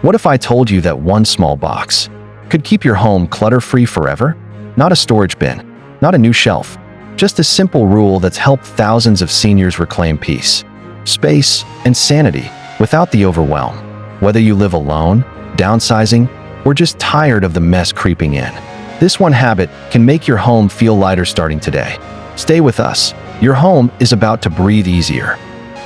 What if I told you that one small box could keep your home clutter-free forever? Not a storage bin, not a new shelf, just a simple rule that's helped thousands of seniors reclaim peace, space, and sanity without the overwhelm. Whether you live alone, downsizing, or just tired of the mess creeping in, this one habit can make your home feel lighter starting today. Stay with us. Your home is about to breathe easier.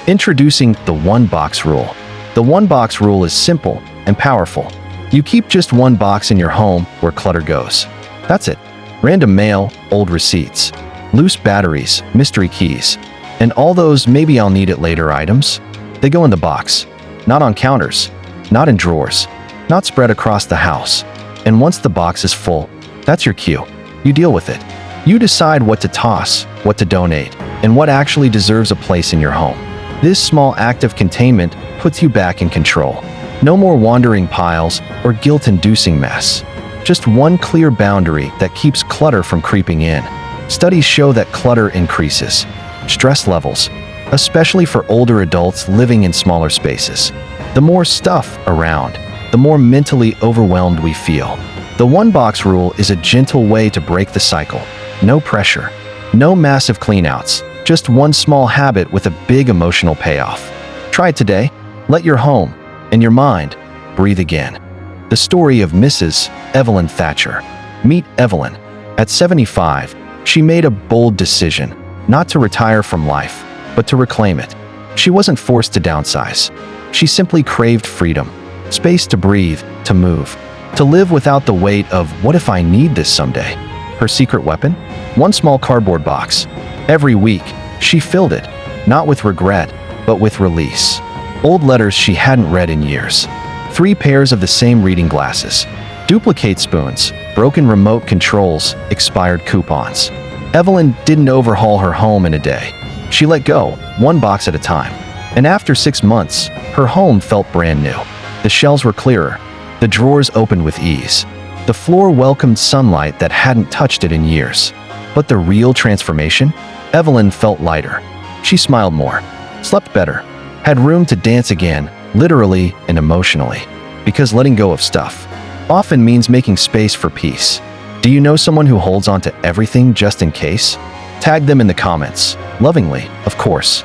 Introducing the one-box rule. The one-box rule is simple and powerful. You keep just one box in your home where clutter goes. That's it. Random mail, old receipts, loose batteries, mystery keys, and all those maybe I'll need it later items. They go in the box, not on counters, not in drawers, not spread across the house. And once the box is full, that's your cue. You deal with it. You decide what to toss, what to donate, and what actually deserves a place in your home. This small act of containment puts you back in control. No more wandering piles or guilt-inducing mess. Just one clear boundary that keeps clutter from creeping in. Studies show that clutter increases stress levels, especially for older adults living in smaller spaces. The more stuff around, the more mentally overwhelmed we feel. The one-box rule is a gentle way to break the cycle. No pressure, no massive cleanouts, just one small habit with a big emotional payoff. Try it today. Let your home and your mind breathe again. The story of Mrs. Evelyn Thatcher. Meet Evelyn. At 75, she made a bold decision, not to retire from life, but to reclaim it. She wasn't forced to downsize. She simply craved freedom, space to breathe, to move, to live without the weight of what if I need this someday. Her secret weapon? One small cardboard box. Every week, she filled it, not with regret, but with release. Old letters she hadn't read in years. 3 pairs of the same reading glasses. Duplicate spoons, broken remote controls, expired coupons. Evelyn didn't overhaul her home in a day. She let go, one box at a time. And after 6 months, her home felt brand new. The shelves were clearer. The drawers opened with ease. The floor welcomed sunlight that hadn't touched it in years. But the real transformation? Evelyn felt lighter. She smiled more, slept better, had room to dance again, literally and emotionally. Because letting go of stuff often means making space for peace. Do you know someone who holds on to everything just in case? Tag them in the comments, lovingly, of course.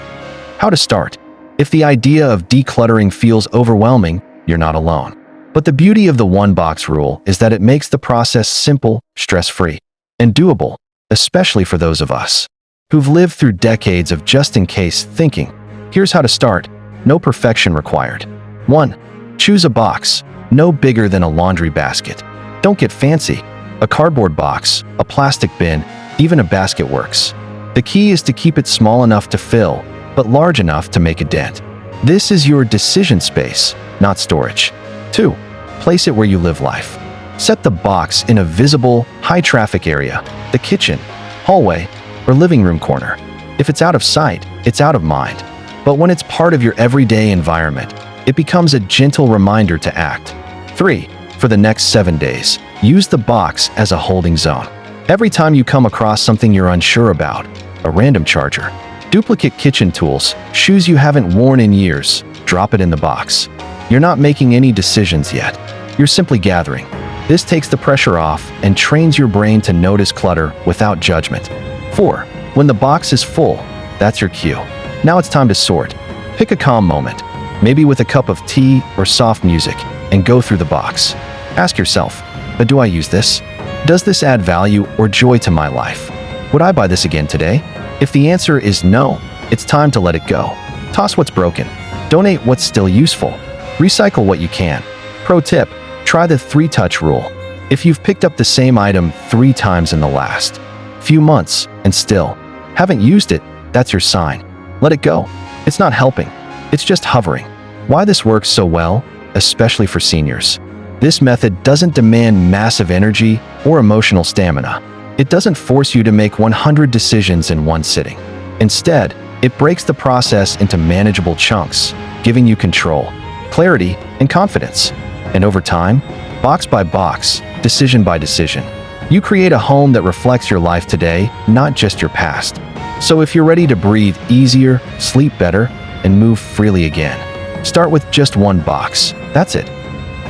How to start? If the idea of decluttering feels overwhelming, you're not alone. But the beauty of the one-box rule is that it makes the process simple, stress-free, and doable, especially for those of us who've lived through decades of just-in-case thinking. Here's how to start. No perfection required. 1. Choose a box, no bigger than a laundry basket. Don't get fancy. A cardboard box, a plastic bin, even a basket works. The key is to keep it small enough to fill, but large enough to make a dent. This is your decision space, not storage. 2. Place it where you live life. Set the box in a visible, high-traffic area, the kitchen, hallway, or living room corner. If it's out of sight, it's out of mind. But when it's part of your everyday environment, it becomes a gentle reminder to act. 3. For the next 7 days, use the box as a holding zone. Every time you come across something you're unsure about, a random charger, duplicate kitchen tools, shoes you haven't worn in years, drop it in the box. You're not making any decisions yet. You're simply gathering. This takes the pressure off and trains your brain to notice clutter without judgment. 4. When the box is full, that's your cue. Now it's time to sort. Pick a calm moment, maybe with a cup of tea or soft music, and go through the box. Ask yourself, but do I use this? Does this add value or joy to my life? Would I buy this again today? If the answer is no, it's time to let it go. Toss what's broken. Donate what's still useful. Recycle what you can. Pro tip, try the 3-touch rule. If you've picked up the same item 3 times in the last few months and still haven't used it, that's your sign. Let it go. It's not helping. It's just hovering. Why this works so well, especially for seniors? This method doesn't demand massive energy or emotional stamina. It doesn't force you to make 100 decisions in one sitting. Instead, it breaks the process into manageable chunks, giving you control, clarity, and confidence. And over time, box by box, decision by decision, you create a home that reflects your life today, not just your past. So if you're ready to breathe easier, sleep better, and move freely again, start with just one box. That's it.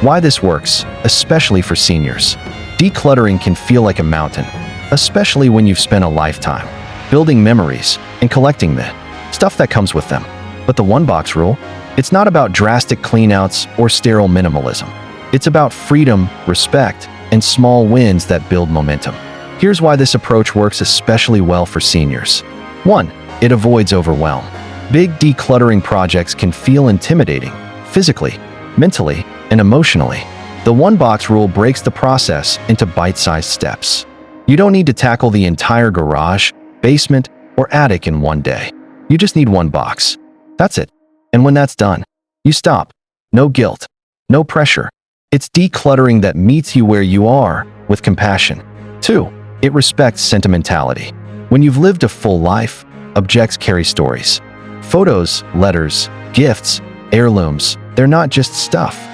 Why this works, especially for seniors. Decluttering can feel like a mountain, especially when you've spent a lifetime building memories and collecting the stuff that comes with them. But the one-box rule? It's not about drastic cleanouts or sterile minimalism. It's about freedom, respect, and small wins that build momentum. Here's why this approach works especially well for seniors. 1. It avoids overwhelm. Big decluttering projects can feel intimidating, physically, mentally, and emotionally. The one-box rule breaks the process into bite-sized steps. You don't need to tackle the entire garage, basement, or attic in one day. You just need one box. That's it. And when that's done, you stop. No guilt, no pressure. It's decluttering that meets you where you are with compassion. 2. It respects sentimentality. When you've lived a full life, objects carry stories. Photos, letters, gifts, heirlooms, they're not just stuff.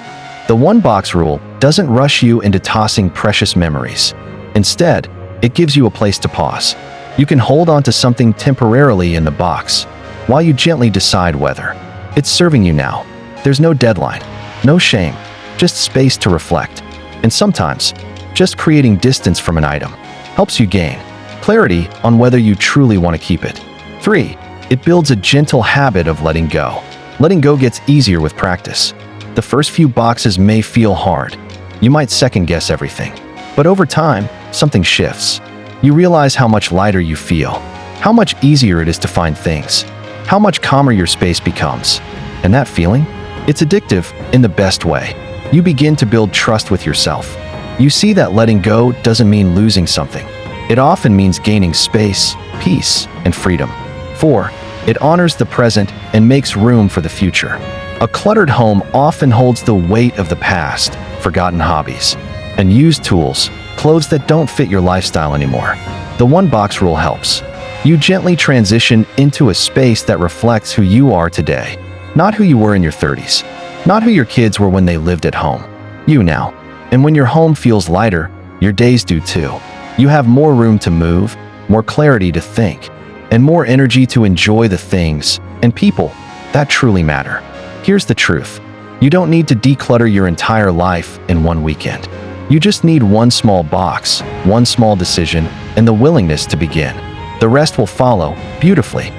The one-box rule doesn't rush you into tossing precious memories. Instead, it gives you a place to pause. You can hold on to something temporarily in the box, while you gently decide whether it's serving you now. There's no deadline, no shame, just space to reflect. And sometimes, just creating distance from an item helps you gain clarity on whether you truly want to keep it. 3. It builds a gentle habit of letting go. Letting go gets easier with practice. The first few boxes may feel hard. You might second-guess everything. But over time, something shifts. You realize how much lighter you feel, how much easier it is to find things, how much calmer your space becomes. And that feeling? It's addictive in the best way. You begin to build trust with yourself. You see that letting go doesn't mean losing something. It often means gaining space, peace, and freedom. 4. It honors the present and makes room for the future. A cluttered home often holds the weight of the past, forgotten hobbies, and used tools, clothes that don't fit your lifestyle anymore. The one-box rule helps. You gently transition into a space that reflects who you are today, not who you were in your 30s, not who your kids were when they lived at home. You now. And when your home feels lighter, your days do too. You have more room to move, more clarity to think, and more energy to enjoy the things and people that truly matter. Here's the truth. You don't need to declutter your entire life in one weekend. You just need one small box, one small decision, and the willingness to begin. The rest will follow beautifully.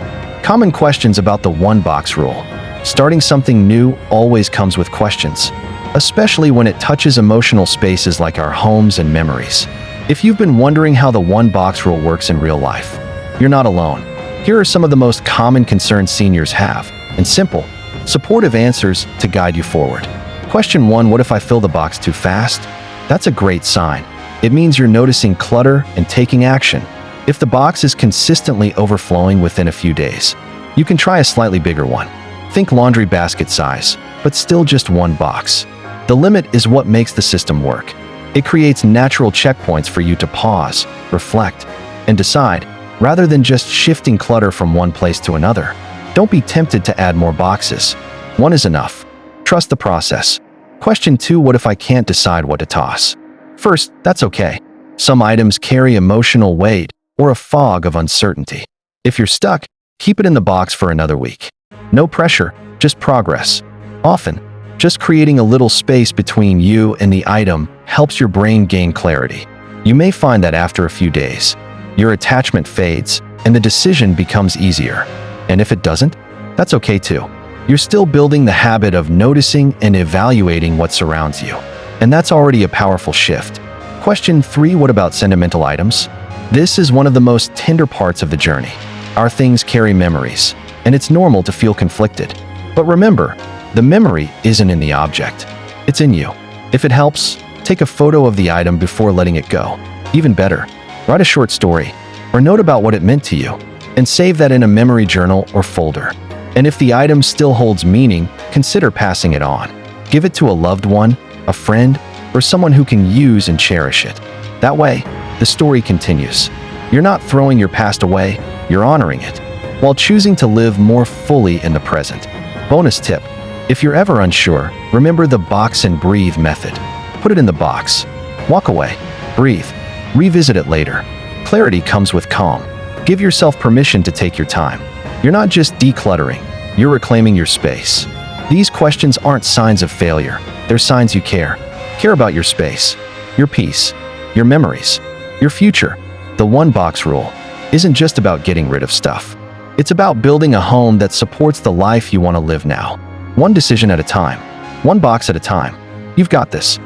Common questions about the one-box rule. Starting something new always comes with questions, especially when it touches emotional spaces like our homes and memories. If you've been wondering how the one-box rule works in real life, you're not alone. Here are some of the most common concerns seniors have, and simple, supportive answers to guide you forward. Question 1. What if I fill the box too fast? That's a great sign. It means you're noticing clutter and taking action. If the box is consistently overflowing within a few days, you can try a slightly bigger one. Think laundry basket size, but still just one box. The limit is what makes the system work. It creates natural checkpoints for you to pause, reflect, and decide, rather than just shifting clutter from one place to another. Don't be tempted to add more boxes. One is enough. Trust the process. Question 2. What if I can't decide what to toss? First, that's okay. Some items carry emotional weight or a fog of uncertainty. If you're stuck, keep it in the box for another week. No pressure, just progress. Often, just creating a little space between you and the item helps your brain gain clarity. You may find that after a few days, your attachment fades and the decision becomes easier. And if it doesn't, that's okay too. You're still building the habit of noticing and evaluating what surrounds you. And that's already a powerful shift. Question 3. What about sentimental items? This is one of the most tender parts of the journey. Our things carry memories, and it's normal to feel conflicted. But remember, the memory isn't in the object. It's in you. If it helps, take a photo of the item before letting it go. Even better, write a short story or note about what it meant to you, and save that in a memory journal or folder. And if the item still holds meaning, consider passing it on. Give it to a loved one, a friend, or someone who can use and cherish it. That way, the story continues. You're not throwing your past away, you're honoring it, while choosing to live more fully in the present. Bonus tip: if you're ever unsure, remember the box and breathe method. Put it in the box, walk away, breathe, revisit it later. Clarity comes with calm. Give yourself permission to take your time. You're not just decluttering, you're reclaiming your space. These questions aren't signs of failure, They're signs you care. Care about your space, your peace, your memories, your future. The one box rule isn't just about getting rid of stuff. It's about building a home that supports the life you want to live now. One decision at a time, one box at a time. You've got this.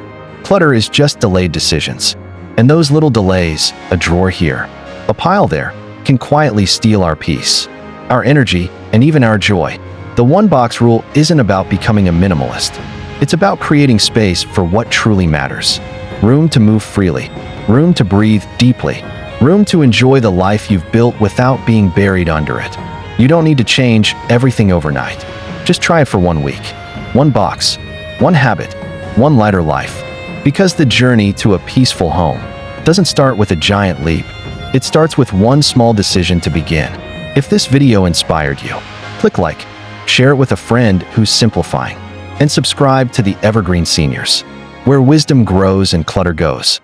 Clutter is just delayed decisions. And those little delays, a drawer here, a pile there, can quietly steal our peace, our energy, and even our joy. The one box rule isn't about becoming a minimalist. It's about creating space for what truly matters. Room to move freely, room to breathe deeply, room to enjoy the life you've built without being buried under it. You don't need to change everything overnight. Just try it for 1 week. One box, one habit, one lighter life. Because the journey to a peaceful home doesn't start with a giant leap. It starts with one small decision to begin. If this video inspired you, click like, share it with a friend who's simplifying, and subscribe to the Evergreen Seniors, where wisdom grows and clutter goes.